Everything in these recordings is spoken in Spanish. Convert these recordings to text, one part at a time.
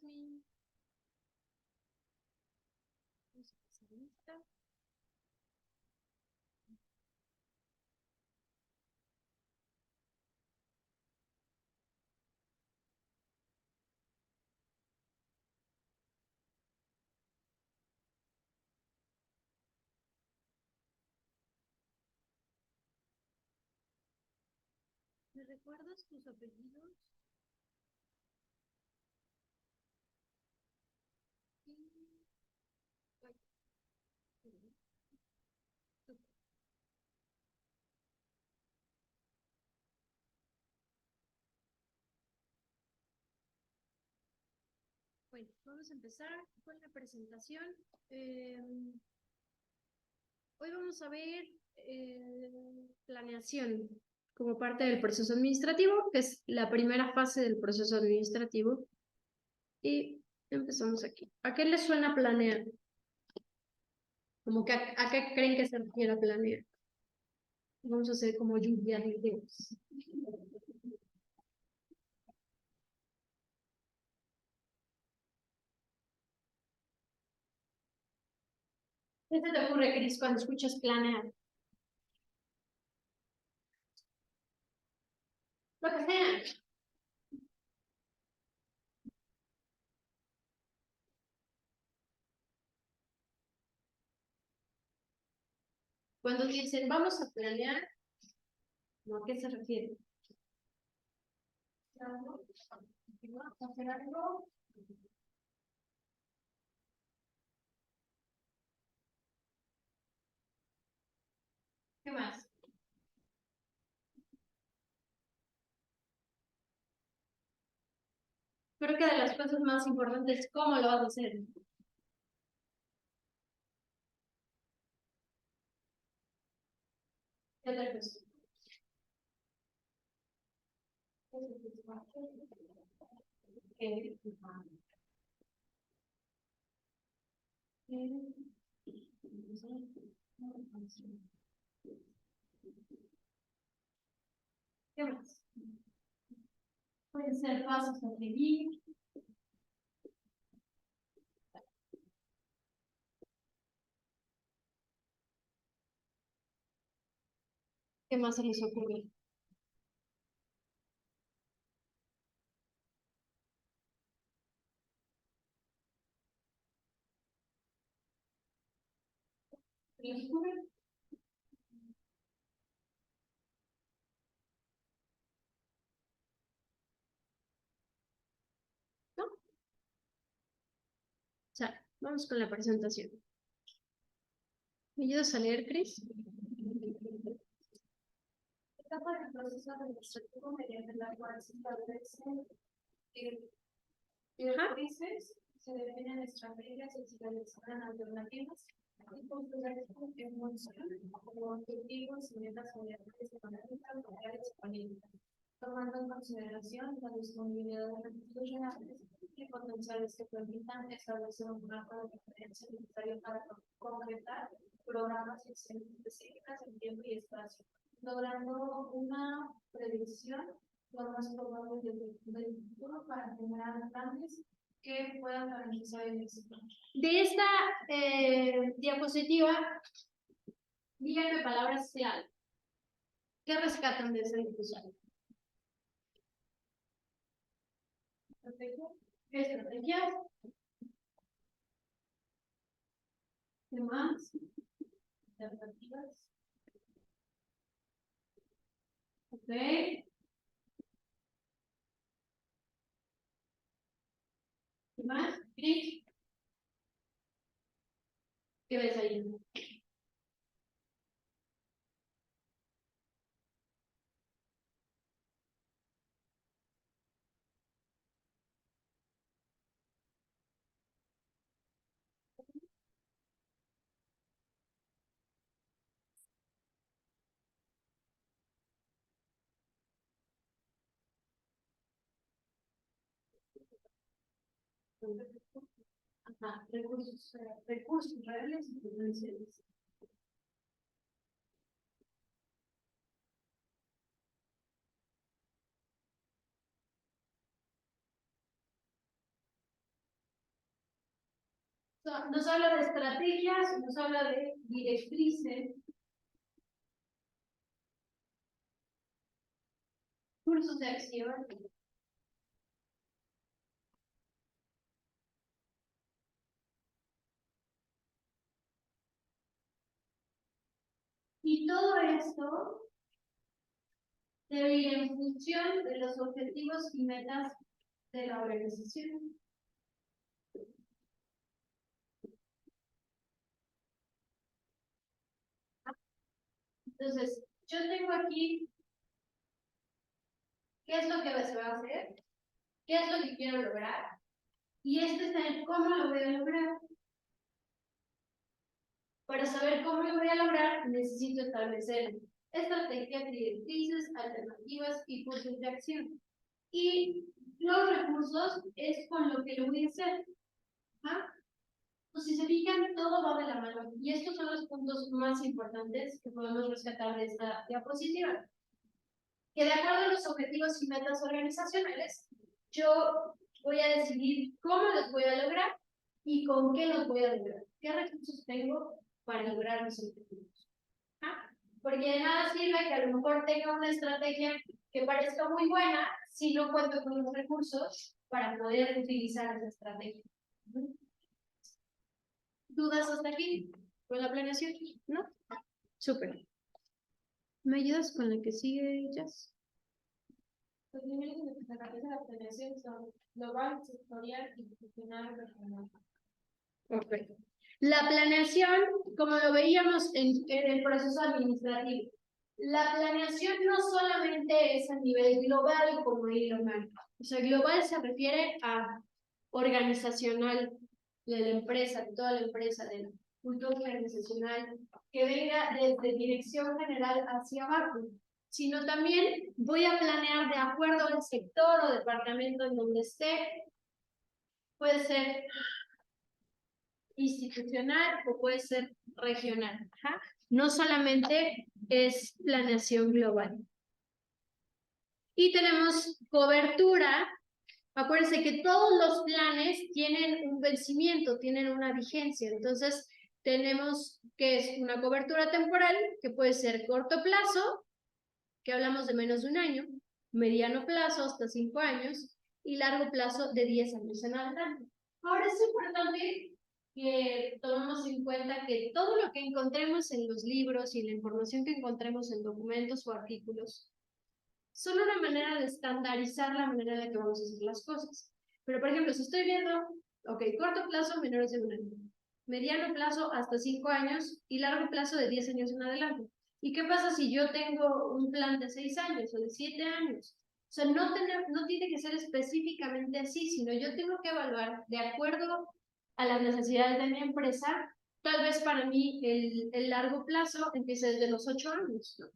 Jasmine. Vamos a pasar lista. ¿Me recuerdas tus apellidos? Bueno, vamos a empezar con la presentación. Hoy vamos a ver planeación como parte del proceso administrativo, que es la primera fase del proceso administrativo. Y empezamos aquí. ¿A qué les suena planear? Como que ¿a qué creen que se refiere planear? Vamos a hacer como lluvia de ideas. ¿Qué se te ocurre, Cris, cuando escuchas planear? Lo que sea. Cuando dicen vamos a planear, ¿no? ¿A qué se refiere? ¿Hacer algo? ¿Qué más? Creo que de las cosas más importantes es cómo lo vas a hacer. ¿Qué otra cosa? ¿Qué más? Pueden ser pasos a seguir. ¿Qué más se les ocurre? ¿Se les ocurre? ¿No? O sea, vamos con la presentación. ¿Me ayudas a leer, Cris? Etapa del proceso administrativo mediante la cual se establecen directrices, se definen estrategias y se realizan alternativas y construyen en función como objetivos y metas generales económicas, sociales y políticas, tomando en consideración la disponibilidad de recursos reales y potenciales que permitan establecer un marco de referencia necesario para concretar programas y acciones específicas en tiempo y espacio, logrando una predicción lo más probable del futuro para generar planes que puedan garantizar el éxito. De esta diapositiva, díganme palabras clave. ¿Qué rescatan de esa diapositiva? Estrategias. ¿Qué más? Alternativas. Ok. ¿Qué más? Clic. ¿Qué ves ahí? Ajá, recursos reales y potenciales. Nos habla de estrategias, nos habla de directrices, cursos de acción. Y todo esto debe ir en función de los objetivos y metas de la organización. Entonces, yo tengo aquí qué es lo que se va a hacer, qué es lo que quiero lograr, y este es el cómo lo voy a lograr. Para saber cómo lo voy a lograr, necesito establecer estrategias, directrices, alternativas y cursos de acción. Y los recursos es con lo que lo voy a hacer. ¿Ah? Pues si se fijan, todo va de la mano. Y estos son los puntos más importantes que podemos rescatar de esta diapositiva. Que de acuerdo a los objetivos y metas organizacionales, yo voy a decidir cómo los voy a lograr y con qué los voy a lograr. ¿Qué recursos tengo para lograr mis objetivos? ¿Ah? Porque de nada sirve que a lo mejor tenga una estrategia que parezca muy buena si no cuento con los recursos para poder utilizar esa estrategia. ¿Dudas hasta aquí con la planeación? ¿No? Súper. ¿Me ayudas con la que sigue, Jazz? Los niveles de la planeación son global, sectorial, institucional, regional. Perfecto. La planeación, como lo veíamos en el proceso administrativo, la planeación no solamente es a nivel global, como ahí lo marca. O sea, global se refiere a organizacional de la empresa, de toda la empresa, de la cultura organizacional, que venga desde dirección general hacia abajo, sino también voy a planear de acuerdo al sector o departamento en donde esté. Puede ser institucional o puede ser regional. Ajá. No solamente es planeación global. Y tenemos cobertura. Acuérdense que todos los planes tienen un vencimiento, tienen una vigencia. Entonces, tenemos que es una cobertura temporal, que puede ser corto plazo, que hablamos de menos de un año, mediano plazo hasta 5 años, y largo plazo de 10 años en adelante. Ahora es importante que tomemos en cuenta que todo lo que encontremos en los libros y la información que encontremos en documentos o artículos son una manera de estandarizar la manera en la que vamos a hacer las cosas. Pero, por ejemplo, si estoy viendo, ok, corto plazo, menores de un año, mediano plazo hasta 5 años y largo plazo de 10 años en adelante. ¿Y qué pasa si yo tengo un plan de 6 años o de 7 años? O sea, no tiene que ser específicamente así, sino yo tengo que evaluar de acuerdo a las necesidades de mi empresa. Tal vez para mí el largo plazo empiece desde los 8 años, ¿no?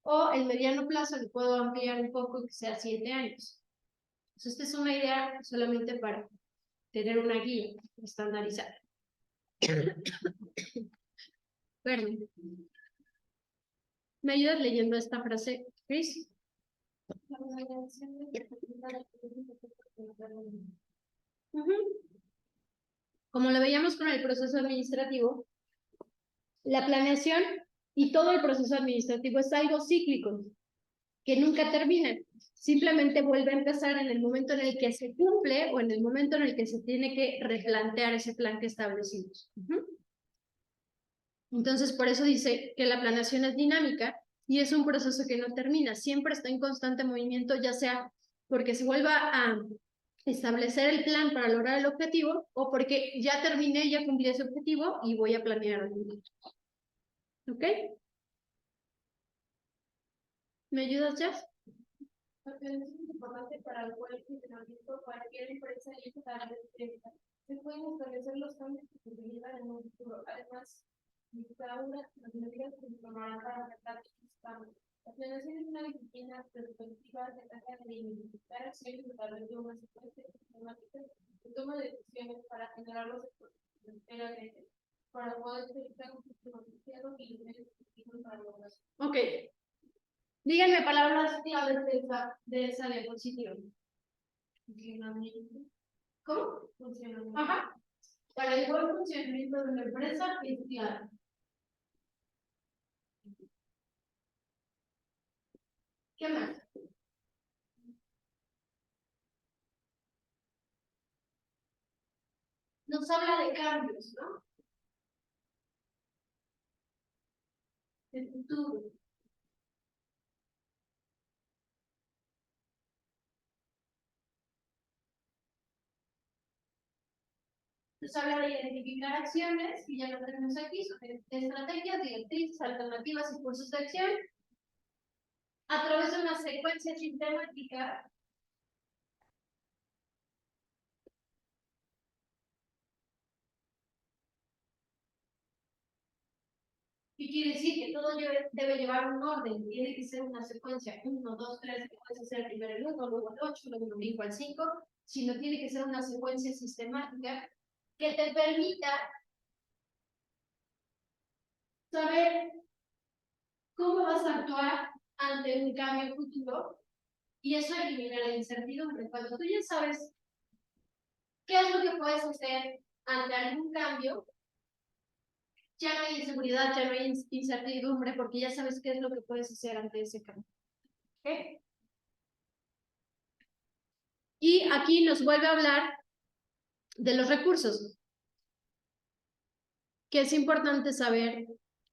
O el mediano plazo le puedo ampliar un poco que sea 7 años. Entonces, esta es una idea solamente para tener una guía estandarizada. Perdón. ¿Me ayudas leyendo esta frase, Chris? Como lo veíamos con el proceso administrativo, la planeación y todo el proceso administrativo es algo cíclico, que nunca termina. Simplemente vuelve a empezar en el momento en el que se cumple o en el momento en el que se tiene que replantear ese plan que establecimos. Entonces, por eso dice que la planeación es dinámica y es un proceso que no termina, siempre está en constante movimiento, ya sea porque se vuelva a establecer el plan para lograr el objetivo o porque ya terminé, ya cumplí ese objetivo y voy a planear algo. ¿Ok? ¿Me ayudas, Jess? Porque es importante para el buen funcionamiento, cualquier empresa y se pueden establecer los cambios que se utilizan en un futuro. Además, cada una de las medidas que se tomarán para tratar estos cambios. La planeación es una disciplina perspectiva que trata de identificar acciones a través de una secuencia sistemática de toma de decisiones para generar los esfuerzos para poder evitar un futuro anunciado y los medios efectivos para lograrlo. Ok. Díganme palabras claves de esa diapositiva. Funcionamiento. ¿Cómo? Funcionamiento. Ajá. para el buen funcionamiento de una empresa es clave. ¿Qué más? Nos habla de cambios, ¿no? De futuro. Nos habla de identificar acciones, que ya lo tenemos aquí, sobre estrategias, directrices, alternativas y cursos de acción, a través de una secuencia sistemática. ¿Qué quiere decir? Que todo debe llevar un orden, tiene que ser una secuencia, 1, 2, 3, que puedes hacer primero el 1, luego el 8, luego el 5 al 5, sino tiene que ser una secuencia sistemática que te permita saber cómo vas a actuar ante un cambio futuro y eso elimina la incertidumbre. Cuando tú ya sabes qué es lo que puedes hacer ante algún cambio, ya no hay inseguridad, ya no hay incertidumbre, porque ya sabes qué es lo que puedes hacer ante ese cambio. ¿Okay? Y aquí nos vuelve a hablar de los recursos, que es importante saber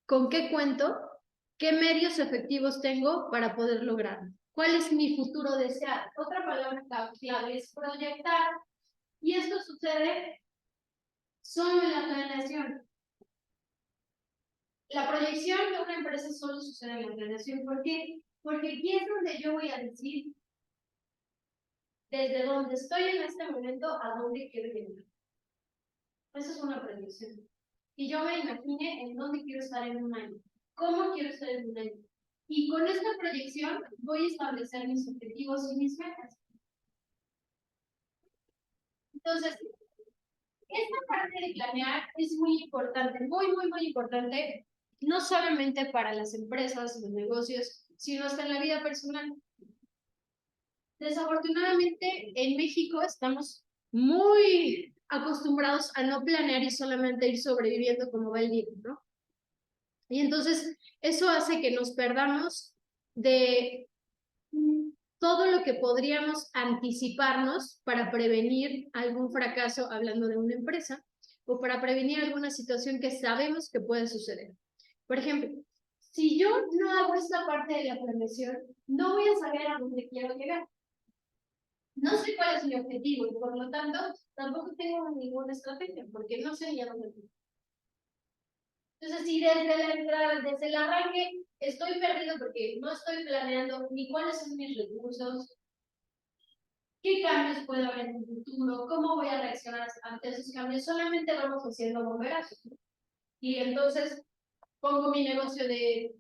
con qué cuento, qué medios efectivos tengo para poder lograrlo. ¿Cuál es mi futuro deseado? Otra palabra clave es proyectar. Y esto sucede solo en la planeación. La proyección de una empresa solo sucede en la planeación. ¿Por qué? Porque aquí es donde yo voy a decir desde donde estoy en este momento a dónde quiero llegar. Esa es una proyección. Y yo me imaginé en dónde quiero estar en un año. ¿Cómo quiero estar en un año? Y con esta proyección voy a establecer mis objetivos y mis metas. Entonces, esta parte de planear es muy importante, muy importante, no solamente para las empresas, los negocios, sino hasta en la vida personal. Desafortunadamente, en México estamos muy acostumbrados a no planear y solamente ir sobreviviendo como va el día, ¿no? Y entonces eso hace que nos perdamos de todo lo que podríamos anticiparnos para prevenir algún fracaso, hablando de una empresa, o para prevenir alguna situación que sabemos que puede suceder. Por ejemplo, si yo no hago esta parte de la planeación, no voy a saber a dónde quiero llegar. No sé cuál es mi objetivo y por lo tanto tampoco tengo ninguna estrategia porque no sé ni a dónde voy. Entonces, si desde la entrada, desde el arranque, estoy perdido porque no estoy planeando ni cuáles son mis recursos, qué cambios puede haber en el futuro, cómo voy a reaccionar ante esos cambios, solamente vamos haciendo bomberazos. Y entonces pongo mi negocio de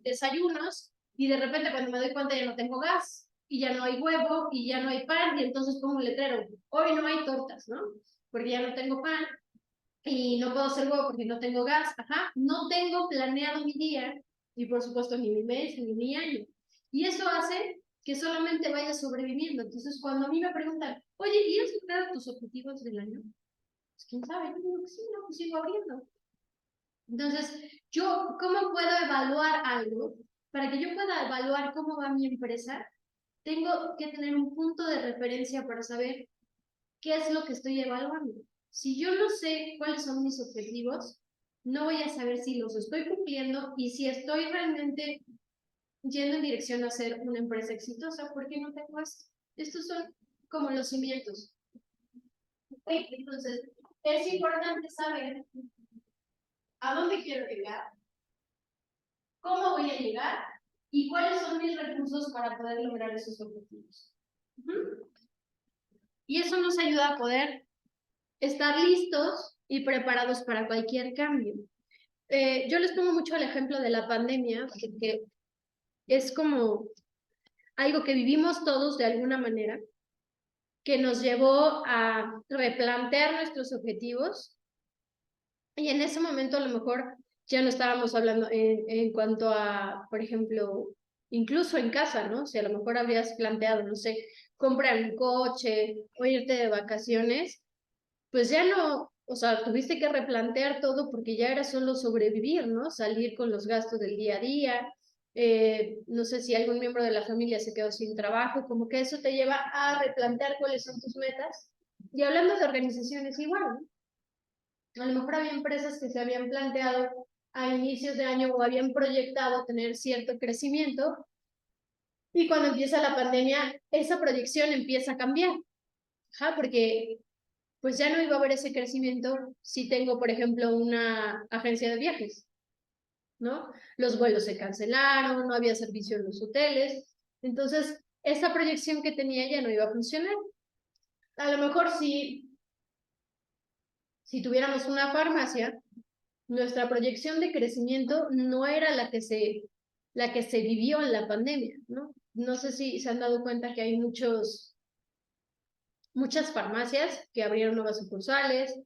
desayunos y de repente cuando me doy cuenta ya no tengo gas y ya no hay huevo y ya no hay pan y entonces pongo un letrero, hoy no hay tortas, ¿no? Porque ya no tengo pan y no puedo hacer huevo porque no tengo gas, ajá, no tengo planeado mi día y por supuesto ni mi mes ni mi año. Y eso hace que solamente vaya sobreviviendo. Entonces cuando a mí me preguntan, oye, ¿y has logrado tus objetivos del año? Pues quién sabe, yo digo que sí, no, pues sigo abriendo. Entonces, yo, ¿cómo puedo evaluar algo? Para que yo pueda evaluar cómo va mi empresa, tengo que tener un punto de referencia para saber qué es lo que estoy evaluando. Si yo no sé cuáles son mis objetivos, no voy a saber si los estoy cumpliendo y si estoy realmente yendo en dirección a ser una empresa exitosa, porque no tengo esto. Estos son como los cimientos. Entonces, es importante saber a dónde quiero llegar, cómo voy a llegar y cuáles son mis recursos para poder lograr esos objetivos. Y eso nos ayuda a poder estar listos y preparados para cualquier cambio. Yo les pongo mucho el ejemplo de la pandemia, que es como algo que vivimos todos de alguna manera, que nos llevó a replantear nuestros objetivos. Y en ese momento a lo mejor ya no estábamos hablando en cuanto a, por ejemplo, incluso en casa, ¿no? Si a lo mejor habrías planteado, no sé, comprar un coche o irte de vacaciones, pues ya no, o sea, tuviste que replantear todo porque ya era solo sobrevivir, ¿no? Salir con los gastos del día a día, no sé si algún miembro de la familia se quedó sin trabajo, como que eso te lleva a replantear cuáles son tus metas. Y hablando de organizaciones, igual, ¿no? A lo mejor había empresas que se habían planteado a inicios de año o habían proyectado tener cierto crecimiento y cuando empieza la pandemia, esa proyección empieza a cambiar. Ajá, porque pues ya no iba a haber ese crecimiento si tengo, por ejemplo, una agencia de viajes, ¿no? Los vuelos se cancelaron, no había servicio en los hoteles, entonces esa proyección que tenía ya no iba a funcionar. A lo mejor si tuviéramos una farmacia, nuestra proyección de crecimiento no era la que se vivió en la pandemia, ¿no? No sé si se han dado cuenta que hay muchas farmacias que abrieron nuevas sucursales,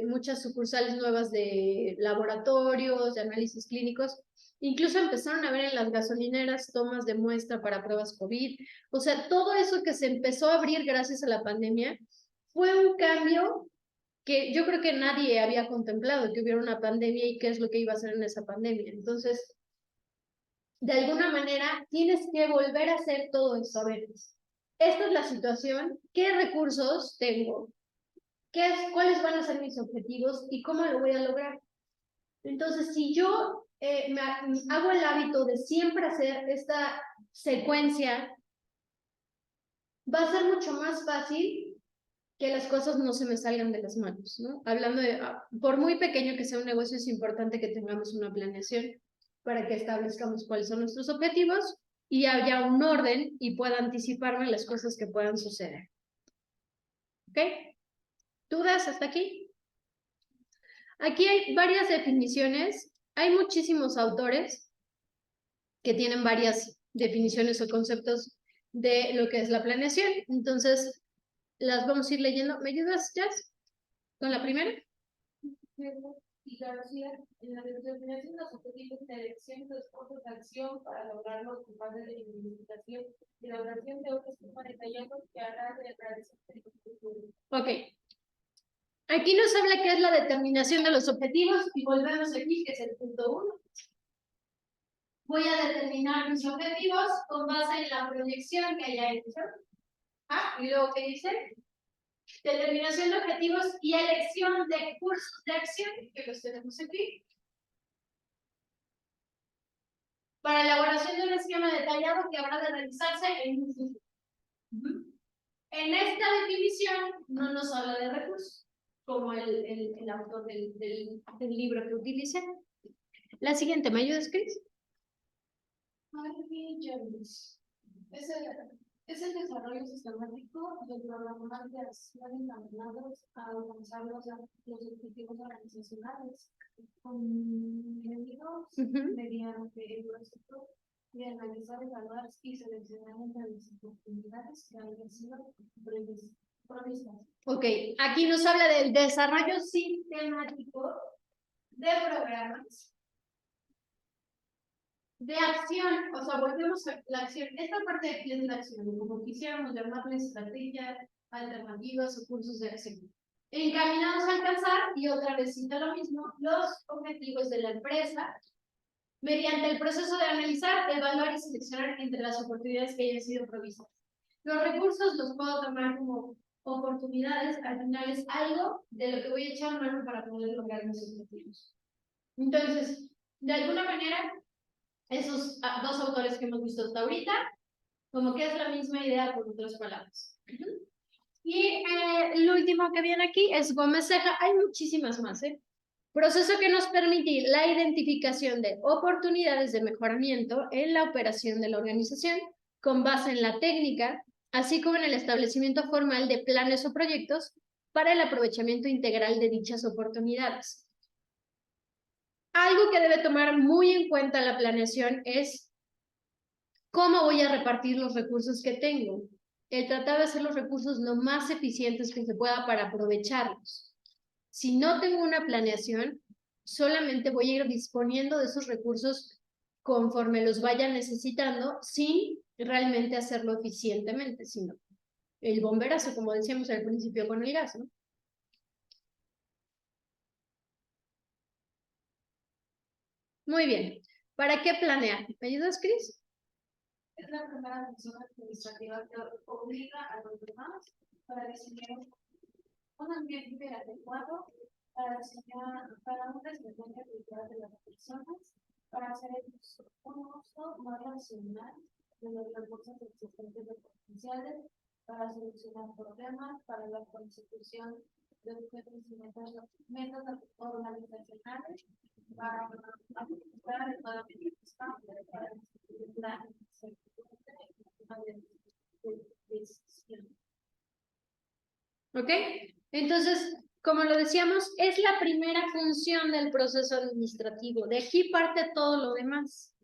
muchas sucursales nuevas de laboratorios, de análisis clínicos, incluso empezaron a ver en las gasolineras tomas de muestra para pruebas COVID. O sea, todo eso que se empezó a abrir gracias a la pandemia fue un cambio que yo creo que nadie había contemplado, que hubiera una pandemia y qué es lo que iba a hacer en esa pandemia. Entonces, de alguna manera, tienes que volver a hacer todo esto. A ver, esta es la situación, ¿qué recursos tengo? ¿Cuáles van a ser mis objetivos y cómo lo voy a lograr? Entonces, si yo hago el hábito de siempre hacer esta secuencia, va a ser mucho más fácil que las cosas no se me salgan de las manos, ¿no? Hablando de, por muy pequeño que sea un negocio, es importante que tengamos una planeación para que establezcamos cuáles son nuestros objetivos y haya un orden y pueda anticiparme las cosas que puedan suceder. ¿Ok? ¿Dudas hasta aquí? Aquí hay varias definiciones. Hay muchísimos autores que tienen varias definiciones o conceptos de lo que es la planeación. Entonces, las vamos a ir leyendo. ¿Me ayudas, Jazz, con la primera? Y García, en la determinación de los objetivos de elección y los puntos de acción para lograr los culpables de identificación y la oración de otros temas detallados que hará de realización del futuro. Ok. Aquí nos habla qué es la determinación de los objetivos y volvemos aquí, que es el punto 1. Voy a determinar mis objetivos con base en la proyección que haya hecho. Y luego, ¿qué dice? Determinación de objetivos y elección de cursos de acción, que los tenemos aquí. Para elaboración de un esquema detallado que habrá de realizarse en un futuro. En esta definición no nos habla de recursos, como el autor del libro que utilicé. La siguiente, ¿me ayudas, Chris? Es el desarrollo sistemático del programa de acción encaminados a alcanzar los objetivos organizacionales medidos mediante el proceso de analizar, evaluar y seleccionar entre las oportunidades que han sido provistas. Ok, aquí nos habla del desarrollo sistemático de programas de acción, o sea, volvemos a la acción. Esta parte de aquí es la acción, como quisiéramos llamarle estrategia, alternativas o cursos de acción. Encaminados a alcanzar, y otra vez cita lo mismo, los objetivos de la empresa, mediante el proceso de analizar, evaluar y seleccionar entre las oportunidades que hayan sido provistas. Los recursos los puedo tomar como oportunidades, al final es algo de lo que voy a echar mano para poder lograr mis objetivos. Entonces, de alguna manera, esos dos autores que hemos visto hasta ahorita, como que es la misma idea con otras palabras. Y el último que viene aquí es Gómez Ceja. Hay muchísimas más, ¿eh? Proceso que nos permite la identificación de oportunidades de mejoramiento en la operación de la organización con base en la técnica, así como en el establecimiento formal de planes o proyectos para el aprovechamiento integral de dichas oportunidades. Algo que debe tomar muy en cuenta la planeación es cómo voy a repartir los recursos que tengo. El tratar de hacer los recursos lo más eficientes que se pueda para aprovecharlos. Si no tengo una planeación, solamente voy a ir disponiendo de esos recursos conforme los vaya necesitando, sin realmente hacerlo eficientemente, sino el bomberazo, como decíamos al principio con el gas, ¿no? Muy bien. ¿Para qué planear? ¿Me ayudas, Cris? Es la primera función administrativa que obliga a los demás para diseñar un ambiente adecuado para un desempeño eficaz de las personas, para hacer un uso más racional de los recursos existentes y potenciales, para solucionar problemas, para la consecución de objetivos y metas organizacionales, para aplicar adecuadamente los cambios, para la decisión. ¿Ok? Entonces, como lo decíamos, es la primera función del proceso administrativo. De aquí parte todo lo demás.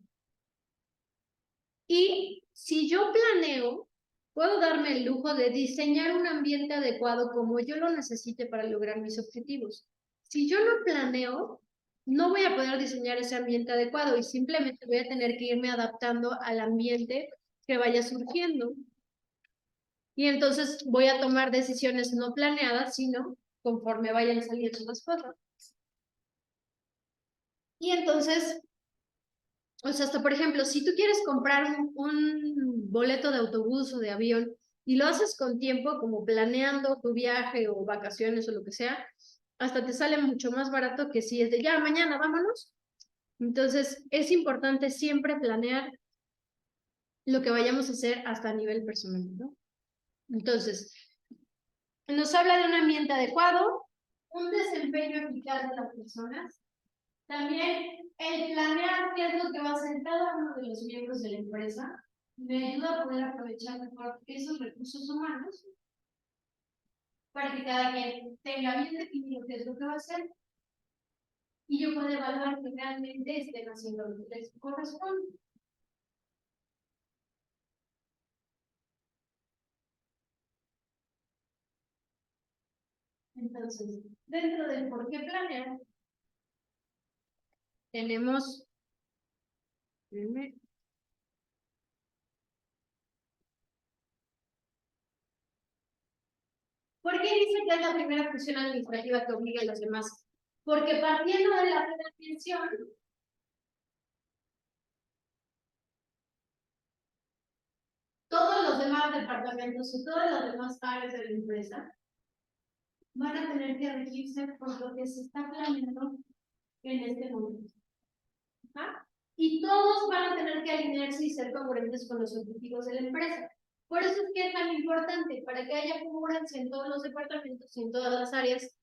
Y si yo planeo, puedo darme el lujo de diseñar un ambiente adecuado como yo lo necesite para lograr mis objetivos. Si yo no planeo, no voy a poder diseñar ese ambiente adecuado y simplemente voy a tener que irme adaptando al ambiente que vaya surgiendo. Y entonces voy a tomar decisiones no planeadas, sino conforme vayan saliendo las cosas. Y entonces, o sea, hasta por ejemplo, si tú quieres comprar un boleto de autobús o de avión y lo haces con tiempo, como planeando tu viaje o vacaciones o lo que sea, hasta te sale mucho más barato que si es de ya, mañana, vámonos. Entonces, es importante siempre planear lo que vayamos a hacer hasta a nivel personal, ¿no? Entonces, nos habla de un ambiente adecuado, un desempeño eficaz de las personas, también el planear qué es lo que va a hacer cada uno de los miembros de la empresa me ayuda a poder aprovechar mejor esos recursos humanos para que cada quien tenga bien definido qué es lo que va a hacer y yo pueda evaluar que realmente estén haciendo lo que les corresponde. Entonces, dentro del por qué planear, tenemos... ¿Por qué dice que es la primera función administrativa que obliga a los demás? Porque partiendo de la planeación, todos los demás departamentos y todas las demás áreas de la empresa van a tener que regirse por lo que se está planeando en este momento. ¿Ah? Y todos van a tener que alinearse y ser congruentes con los objetivos de la empresa. Por eso es que es tan importante, para que haya congruencia en todos los departamentos y en todas las áreas,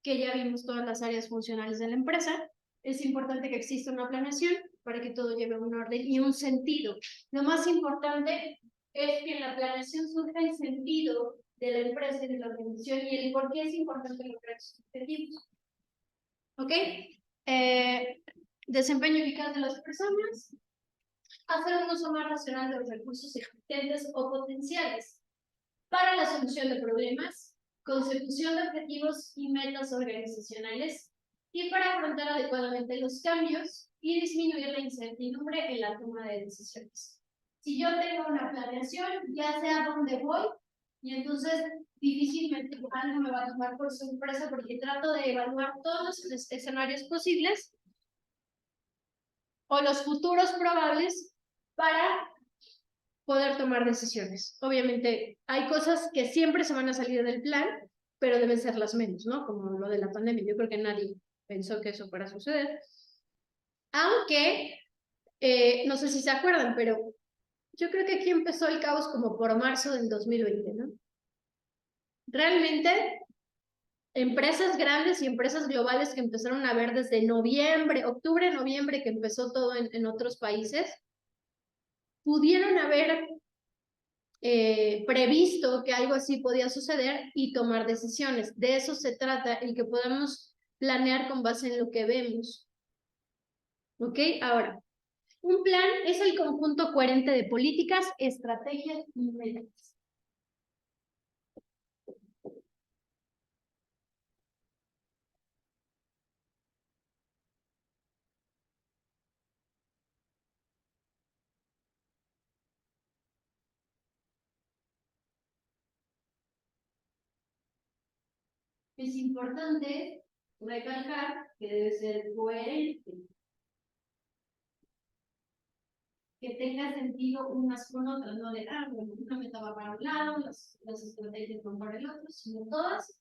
que ya vimos todas las áreas funcionales de la empresa, es importante que exista una planeación para que todo lleve un orden y un sentido. Lo más importante es que en la planeación surja el sentido de la empresa y de la organización y el por qué es importante lograr sus objetivos. ¿Ok? Desempeño eficaz de las personas, hacer un uso más racional de los recursos existentes o potenciales para la solución de problemas, consecución de objetivos y metas organizacionales, y para afrontar adecuadamente los cambios y disminuir la incertidumbre en la toma de decisiones. Si yo tengo una planeación, ya sé a dónde voy, y entonces difícilmente algo me va a tomar por sorpresa porque trato de evaluar todos los escenarios posibles o los futuros probables para poder tomar decisiones. Obviamente hay cosas que siempre se van a salir del plan, pero deben ser las menos, ¿no? Como lo de la pandemia. Yo creo que nadie pensó que eso fuera a suceder. Aunque, no sé si se acuerdan, pero yo creo que aquí empezó el caos como por marzo del 2020, ¿no? Realmente, empresas grandes y empresas globales que empezaron a ver desde noviembre, octubre, noviembre, que empezó todo en otros países, pudieron haber previsto que algo así podía suceder y tomar decisiones. De eso se trata, el que podamos planear con base en lo que vemos. ¿Ok? Ahora, un plan es el conjunto coherente de políticas, estrategias y metas. Es importante recalcar que debe ser coherente. tenga sentido unas con otras, no de, bueno, una meta va para un lado, las estrategias van para el otro, sino todas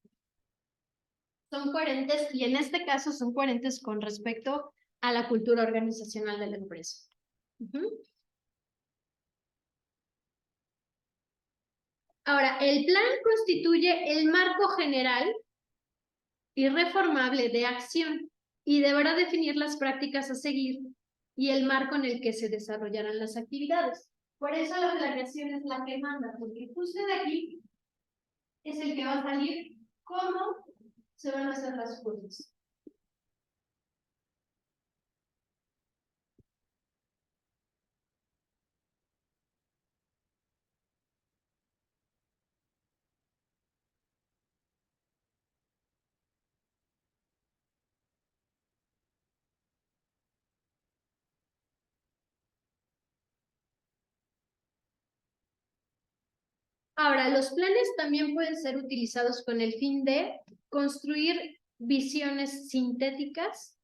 son coherentes y en este caso son coherentes con respecto a la cultura organizacional de la empresa. Ahora, el plan constituye el marco general y reformable de acción y deberá definir las prácticas a seguir y el marco en el que se desarrollarán las actividades. Por eso la planeación es la que manda, porque justo de aquí es el que va a salir cómo se van a hacer las cosas. Ahora, los planes también pueden ser utilizados con el fin de construir visiones sintéticas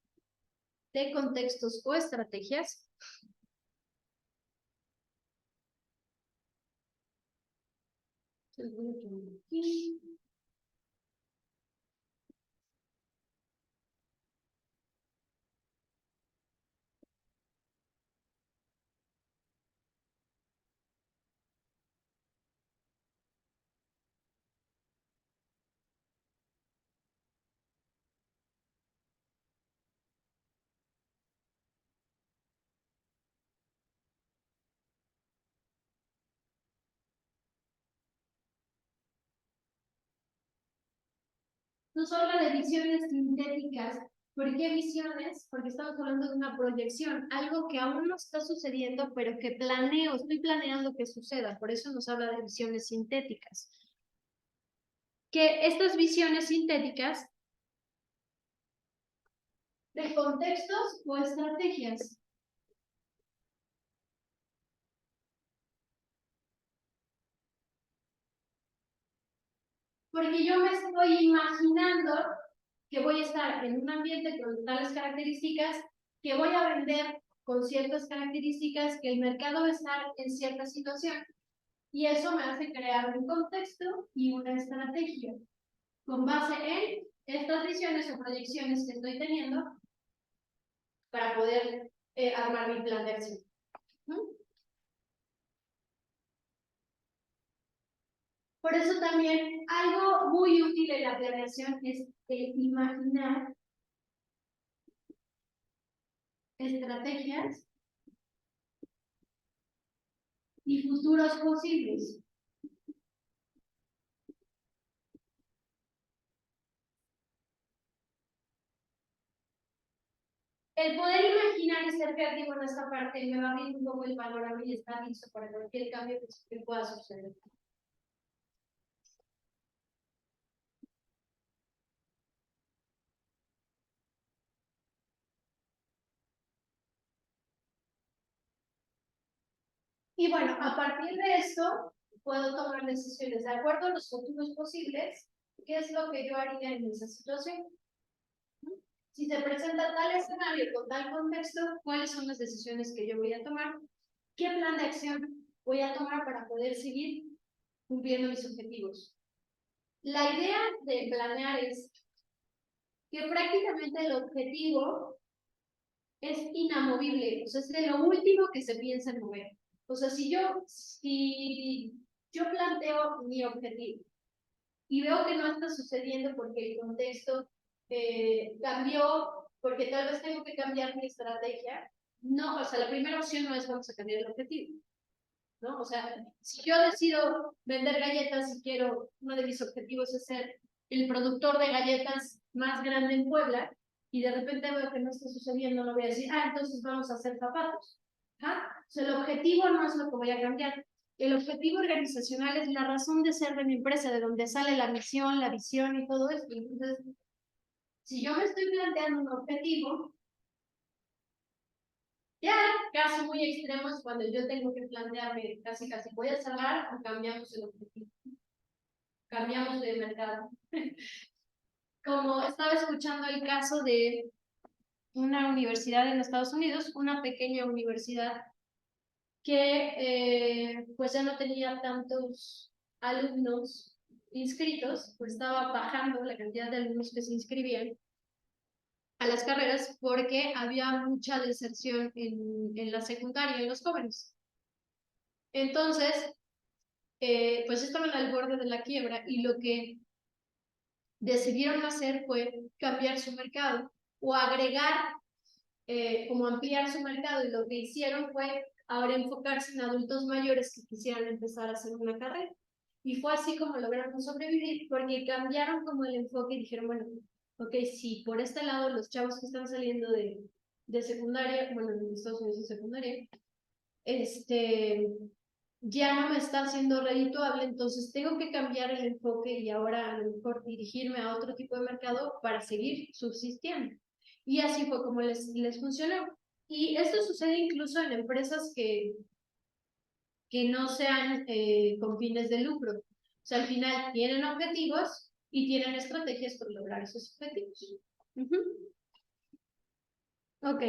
de contextos o estrategias nos habla de visiones sintéticas. ¿Por qué visiones? Porque estamos hablando de una proyección, algo que aún no está sucediendo, pero que estoy planeando que suceda. Por eso nos habla de visiones sintéticas. Que estas visiones sintéticas de contextos o estrategias. Porque yo me estoy imaginando que voy a estar en un ambiente con tales características, que voy a vender con ciertas características, que el mercado va a estar en cierta situación. Y eso me hace crear un contexto y una estrategia con base en estas visiones o proyecciones que estoy teniendo para poder armar mi plan de acción. Por eso también algo muy útil en la planeación es imaginar estrategias y futuros posibles. El poder imaginar y ser creativo en esta parte me va a abrir un poco el panorama y estar listo para cualquier cambio que pueda suceder. Y bueno, a partir de esto, puedo tomar decisiones de acuerdo a los futuros posibles, qué es lo que yo haría en esa situación. Si se presenta tal escenario con tal contexto, ¿cuáles son las decisiones que yo voy a tomar? ¿Qué plan de acción voy a tomar para poder seguir cumpliendo mis objetivos? La idea de planear es que prácticamente el objetivo es inamovible, o sea, es de lo último que se piensa en mover. O sea, si yo planteo mi objetivo y veo que no está sucediendo porque el contexto cambió, porque tal vez tengo que cambiar mi estrategia, no, o sea, la primera opción no es vamos a cambiar el objetivo, ¿no? O sea, si yo decido vender galletas y quiero, uno de mis objetivos es ser el productor de galletas más grande en Puebla, y de repente veo que no está sucediendo, no voy a decir, entonces vamos a hacer zapatos. ¿Ah? O sea, el objetivo no es lo que voy a cambiar. El objetivo organizacional es la razón de ser de mi empresa, de donde sale la misión, la visión y todo esto. Entonces, si yo me estoy planteando un objetivo, ya casos muy extremos cuando yo tengo que plantearme casi voy a cerrar o cambiamos el objetivo. Cambiamos de mercado. Como estaba escuchando el caso de una universidad en Estados Unidos, una pequeña universidad que pues ya no tenía tantos alumnos inscritos, pues estaba bajando la cantidad de alumnos que se inscribían a las carreras porque había mucha deserción en la secundaria, en los jóvenes. Entonces, pues estaban al borde de la quiebra y lo que decidieron hacer fue cambiar su mercado o agregar, como ampliar su mercado, y lo que hicieron fue ahora enfocarse en adultos mayores que quisieran empezar a hacer una carrera. Y fue así como lograron sobrevivir, porque cambiaron como el enfoque y dijeron, bueno, ok, si por este lado los chavos que están saliendo de secundaria, bueno, en Estados Unidos de secundaria, ya no me está haciendo redituable, entonces tengo que cambiar el enfoque y ahora a lo mejor dirigirme a otro tipo de mercado para seguir subsistiendo. Y así fue como les funcionó. Y esto sucede incluso en empresas que no sean con fines de lucro. O sea, al final tienen objetivos y tienen estrategias para lograr esos objetivos. Ok.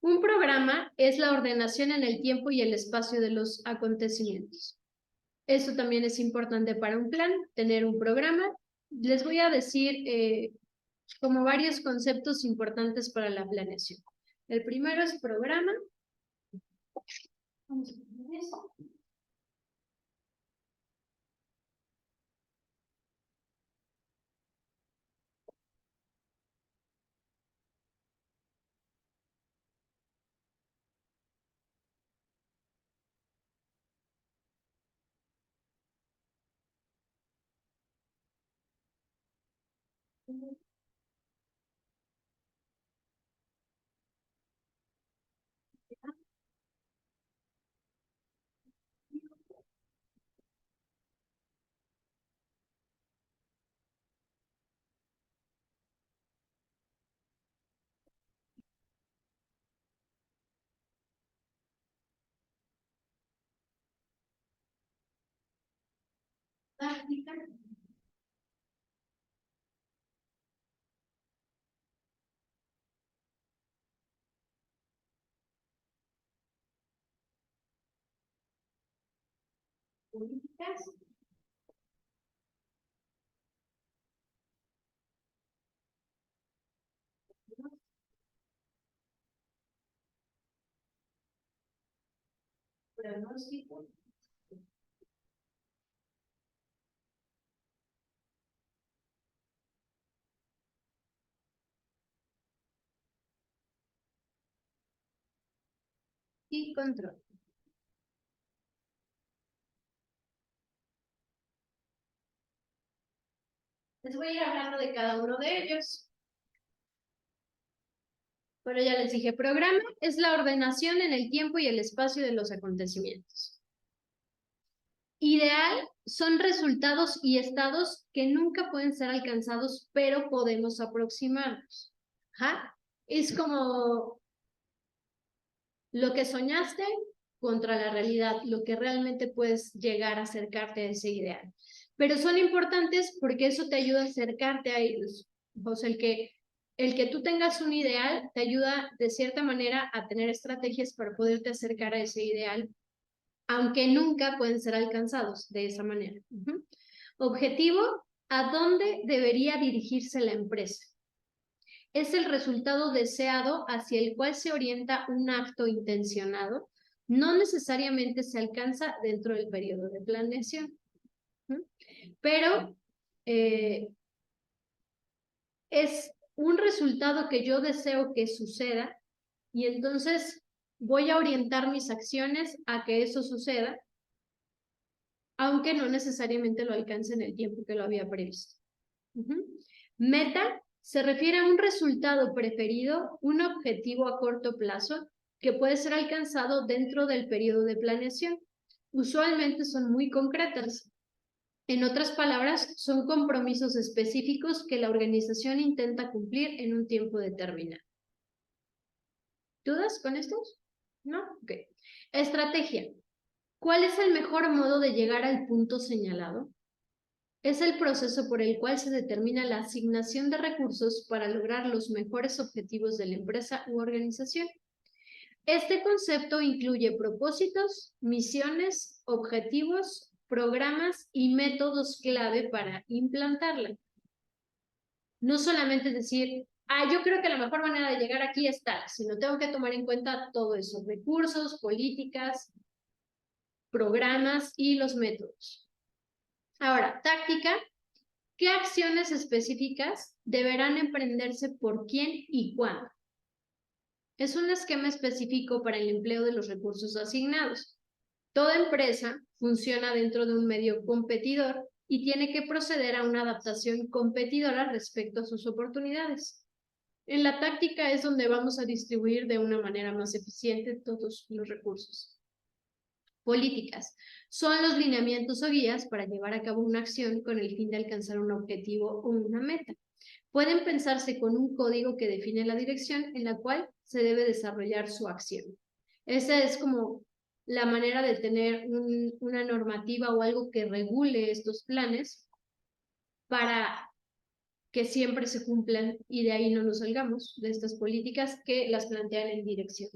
Un programa es la ordenación en el tiempo y el espacio de los acontecimientos. Esto también es importante para un plan, tener un programa. Les voy a decir como varios conceptos importantes para la planeación. El primero es programa. Vamos a poner eso. Táctica. Políticas. Pronóstico. Y control. Les voy a ir hablando de cada uno de ellos. Bueno, ya les dije, programa es la ordenación en el tiempo y el espacio de los acontecimientos. Ideal son resultados y estados que nunca pueden ser alcanzados, pero podemos aproximarnos. Ajá. Es como lo que soñaste contra la realidad, lo que realmente puedes llegar a acercarte a ese ideal. Pero son importantes porque eso te ayuda a acercarte a ellos. O sea, el que tú tengas un ideal te ayuda de cierta manera a tener estrategias para poderte acercar a ese ideal, aunque nunca pueden ser alcanzados de esa manera. Objetivo, ¿a dónde debería dirigirse la empresa? Es el resultado deseado hacia el cual se orienta un acto intencionado, no necesariamente se alcanza dentro del periodo de planeación. Pero es un resultado que yo deseo que suceda y entonces voy a orientar mis acciones a que eso suceda, aunque no necesariamente lo alcance en el tiempo que lo había previsto. Meta se refiere a un resultado preferido, un objetivo a corto plazo que puede ser alcanzado dentro del periodo de planeación. Usualmente son muy concretas. En otras palabras, son compromisos específicos que la organización intenta cumplir en un tiempo determinado. ¿Dudas con estos? ¿No? Ok. Estrategia. ¿Cuál es el mejor modo de llegar al punto señalado? Es el proceso por el cual se determina la asignación de recursos para lograr los mejores objetivos de la empresa u organización. Este concepto incluye propósitos, misiones, objetivos, programas y métodos clave para implantarla. No solamente decir, yo creo que la mejor manera de llegar aquí es tal, sino tengo que tomar en cuenta todo eso, recursos, políticas, programas y los métodos. Ahora, táctica. ¿Qué acciones específicas deberán emprenderse por quién y cuándo? Es un esquema específico para el empleo de los recursos asignados. Toda empresa funciona dentro de un medio competidor y tiene que proceder a una adaptación competidora respecto a sus oportunidades. En la táctica es donde vamos a distribuir de una manera más eficiente todos los recursos. Políticas. Son los lineamientos o guías para llevar a cabo una acción con el fin de alcanzar un objetivo o una meta. Pueden pensarse con un código que define la dirección en la cual se debe desarrollar su acción. Esa es como la manera de tener una normativa o algo que regule estos planes para que siempre se cumplan y de ahí no nos salgamos de estas políticas que las plantean en dirección.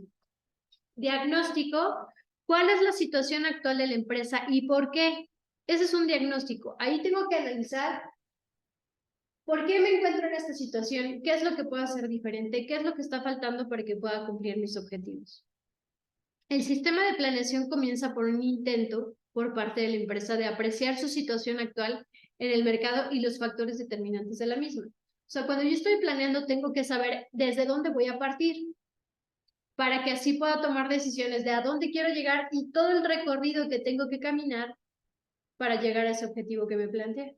Diagnóstico. ¿Cuál es la situación actual de la empresa y por qué? Ese es un diagnóstico. Ahí tengo que analizar por qué me encuentro en esta situación, qué es lo que puedo hacer diferente, qué es lo que está faltando para que pueda cumplir mis objetivos. El sistema de planeación comienza por un intento por parte de la empresa de apreciar su situación actual en el mercado y los factores determinantes de la misma. O sea, cuando yo estoy planeando, tengo que saber desde dónde voy a partir para que así pueda tomar decisiones de a dónde quiero llegar y todo el recorrido que tengo que caminar para llegar a ese objetivo que me planteé.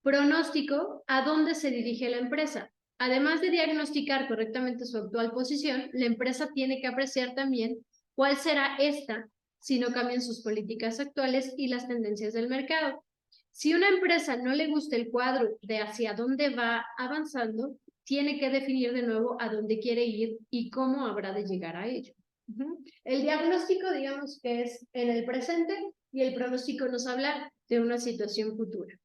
Pronóstico, ¿a dónde se dirige la empresa? Además de diagnosticar correctamente su actual posición, la empresa tiene que apreciar también cuál será esta si no cambian sus políticas actuales y las tendencias del mercado. Si una empresa no le gusta el cuadro de hacia dónde va avanzando, tiene que definir de nuevo a dónde quiere ir y cómo habrá de llegar a ello. El diagnóstico, digamos que es en el presente y el pronóstico nos habla de una situación futura.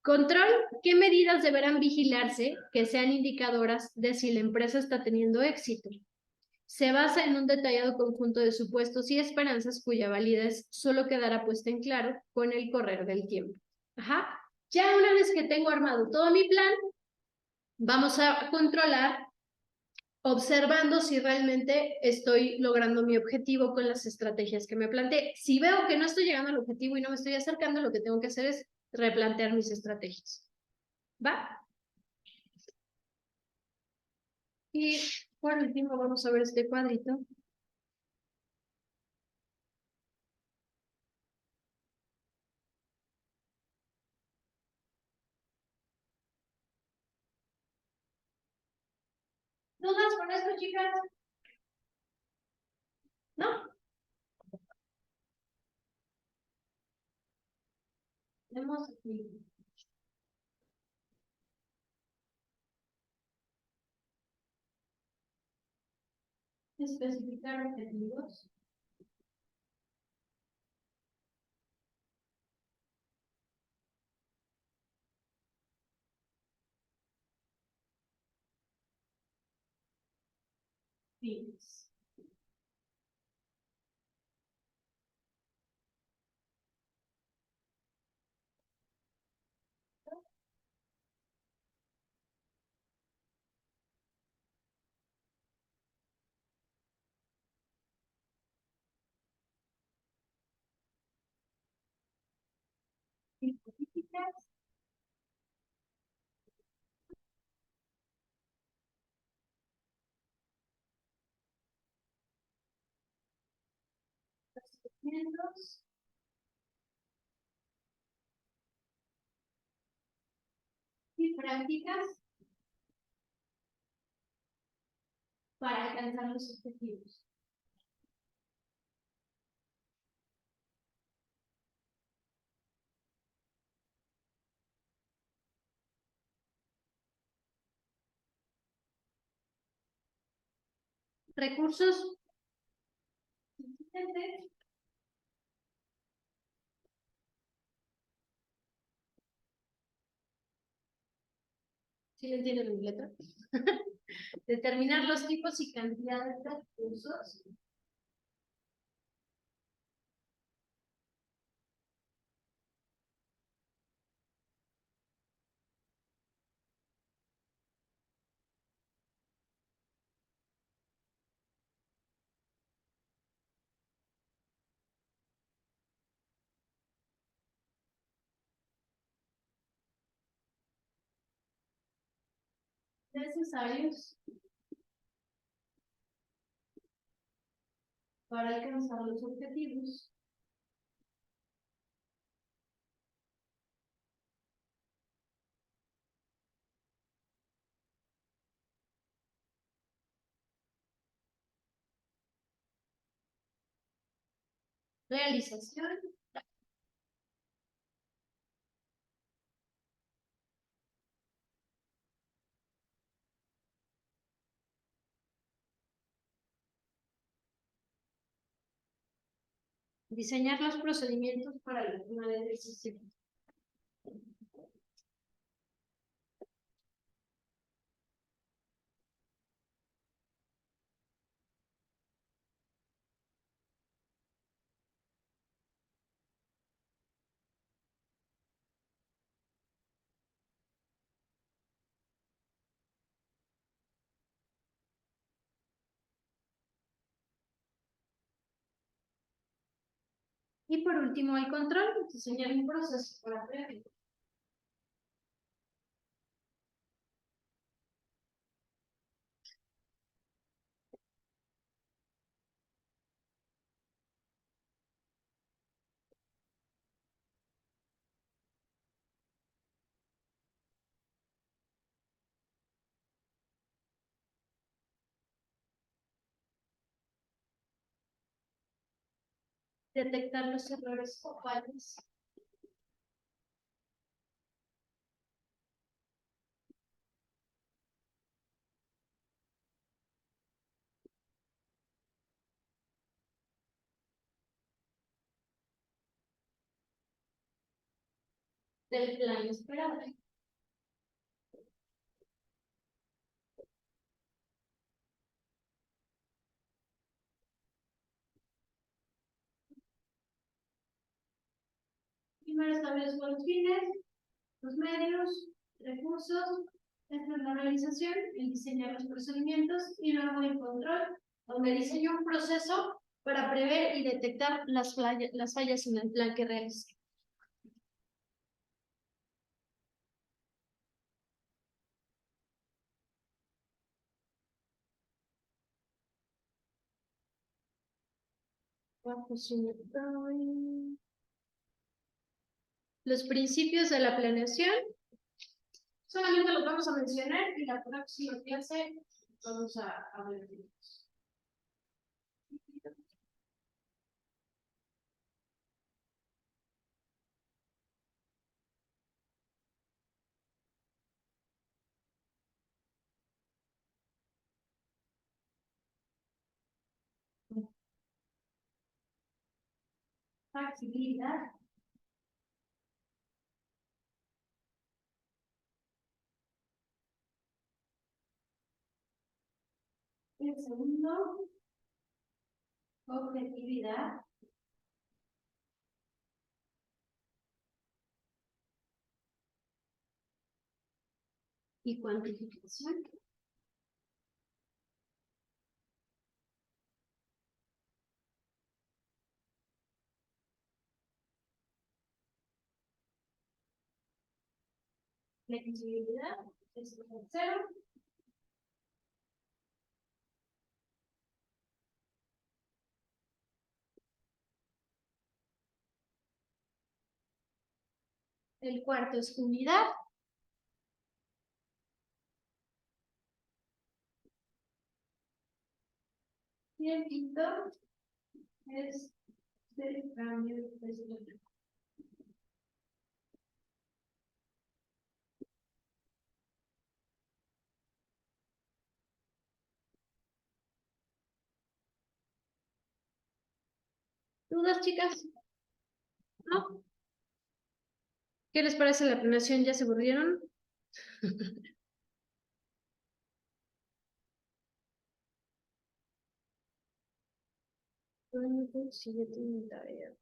Control, ¿qué medidas deberán vigilarse que sean indicadoras de si la empresa está teniendo éxito? Se basa en un detallado conjunto de supuestos y esperanzas cuya validez solo quedará puesta en claro con el correr del tiempo. Ya una vez que tengo armado todo mi plan, vamos a controlar observando si realmente estoy logrando mi objetivo con las estrategias que me planteé. Si veo que no estoy llegando al objetivo y no me estoy acercando, lo que tengo que hacer es replantear mis estrategias. ¿Va? Y por último vamos a ver este cuadrito. ¿Dudas con esto, chicas? ¿No? Tenemos aquí. Especificar objetivos. Fines. Y políticas. Procedimientos. Y prácticas para alcanzar los objetivos. Recursos suficientes ¿Sí le entienden mi letra? Determinar los tipos y cantidades de recursos. Necesarios para alcanzar los objetivos. Realización. Diseñar los procedimientos para la toma de decisiones. Y por último, el control, diseñar un proceso para prevenir. Detectar los errores o fallas. Del plan esperado. Primero establezco los fines, los medios, recursos, esta es la realización, el diseñar los procedimientos y luego el control, donde diseño un proceso para prever y detectar las fallas en el plan que realice. Los principios de la planeación solamente los vamos a mencionar y la próxima clase vamos a ver. Flexibilidad. El segundo, objetividad. Y cuantificación. Flexibilidad es el tercero. El cuarto es unidad. Y el quinto es el cambio de perspectiva. ¿Dudas, chicas? ¿No? ¿Qué les parece la planeación? ¿Ya se aburrieron? Sí, ya tienen tarea.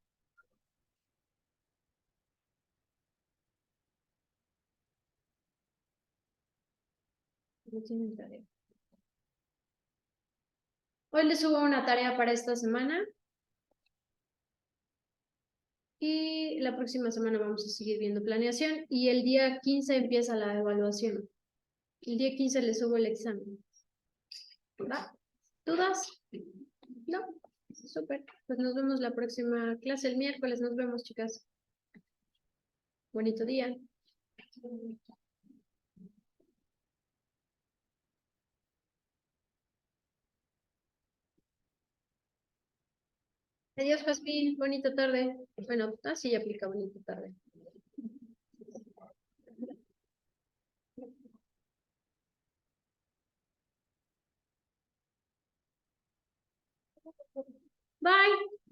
Ya tienen tarea. Hoy les subo una tarea para esta semana. Y la próxima semana vamos a seguir viendo planeación. Y el día 15 empieza la evaluación. El día 15 les subo el examen. ¿Va? ¿Dudas? No. Súper. Pues nos vemos la próxima clase el miércoles. Nos vemos, chicas. Bonito día. Adiós, Jaspín. Bonita tarde. Bueno, así aplica bonita tarde. Bye.